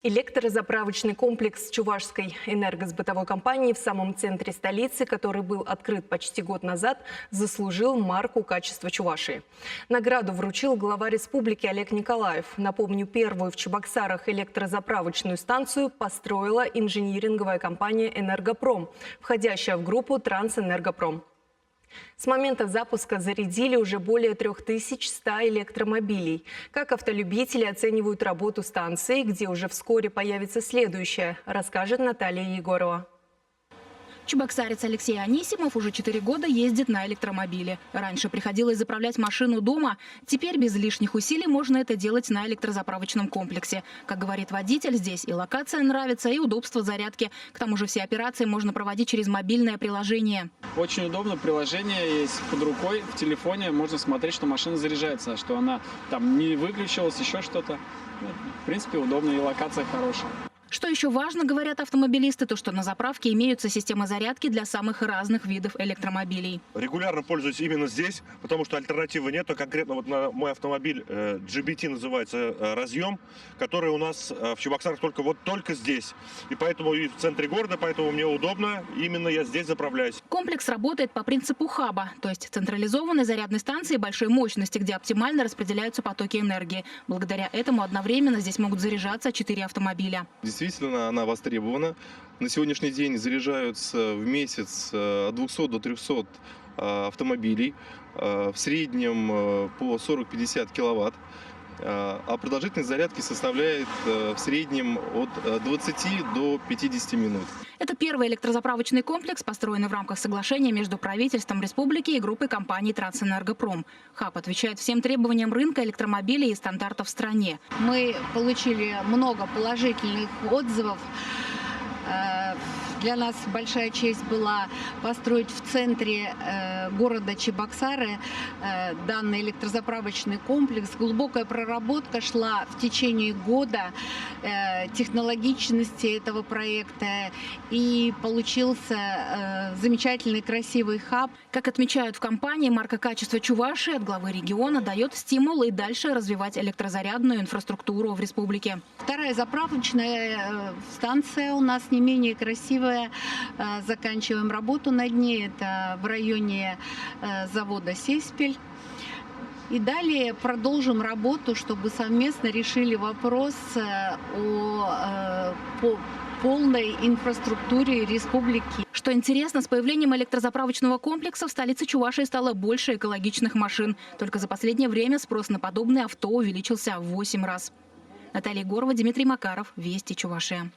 Электрозаправочный комплекс Чувашской энергосбытовой компании в самом центре столицы, который был открыт почти год назад, заслужил марку качества Чувашии. Награду вручил глава республики Олег Николаев. Напомню, первую в Чебоксарах электрозаправочную станцию построила инжиниринговая компания «Энергопром», входящая в группу «Трансэнергопром». С момента запуска зарядили уже более 3100 электромобилей. Как автолюбители оценивают работу станции, где уже вскоре появится следующая, расскажет Наталья Егорова. Чебоксарец Алексей Анисимов уже 4 года ездит на электромобиле. Раньше приходилось заправлять машину дома. Теперь без лишних усилий можно это делать на электрозаправочном комплексе. Как говорит водитель, здесь и локация нравится, и удобство зарядки. К тому же все операции можно проводить через мобильное приложение. Очень удобно. Приложение есть под рукой, в телефоне. Можно смотреть, что машина заряжается, что она там не выключилась, еще что-то. В принципе, удобно, и локация хорошая. Что еще важно, говорят автомобилисты, то что на заправке имеются системы зарядки для самых разных видов электромобилей. Регулярно пользуюсь именно здесь, потому что альтернативы нет. Конкретно вот на мой автомобиль GBT называется разъем, который у нас в Чебоксарах только здесь. И поэтому и в центре города, поэтому мне удобно. Именно я здесь заправляюсь. Комплекс работает по принципу хаба, то есть централизованной зарядной станции большой мощности, где оптимально распределяются потоки энергии. Благодаря этому одновременно здесь могут заряжаться 4 автомобиля. Действительно, она востребована. На сегодняшний день заряжаются в месяц от 200 до 300 автомобилей, в среднем по 40-50 киловатт. А продолжительность зарядки составляет в среднем от 20 до 50 минут. Это первый электрозаправочный комплекс, построенный в рамках соглашения между правительством республики и группой компаний «Трансэнергопром». ХАП отвечает всем требованиям рынка электромобилей и стандартов в стране. Мы получили много положительных отзывов. Для нас большая честь была построить в центре города Чебоксары данный электрозаправочный комплекс. Глубокая проработка шла в течение года технологичности этого проекта, и получился замечательный красивый хаб. Как отмечают в компании, марка качества Чувашии от главы региона дает стимул и дальше развивать электрозарядную инфраструктуру в республике. Вторая заправочная станция у нас не менее красивая. Заканчиваем работу над ней. Это в районе завода «Сеспель». И далее продолжим работу, чтобы совместно решили вопрос о полной инфраструктуре республики. Что интересно, с появлением электрозаправочного комплекса в столице Чувашии стало больше экологичных машин. Только за последнее время спрос на подобные авто увеличился в 8 раз. Наталья Егорова, Дмитрий Макаров, Вести Чувашия.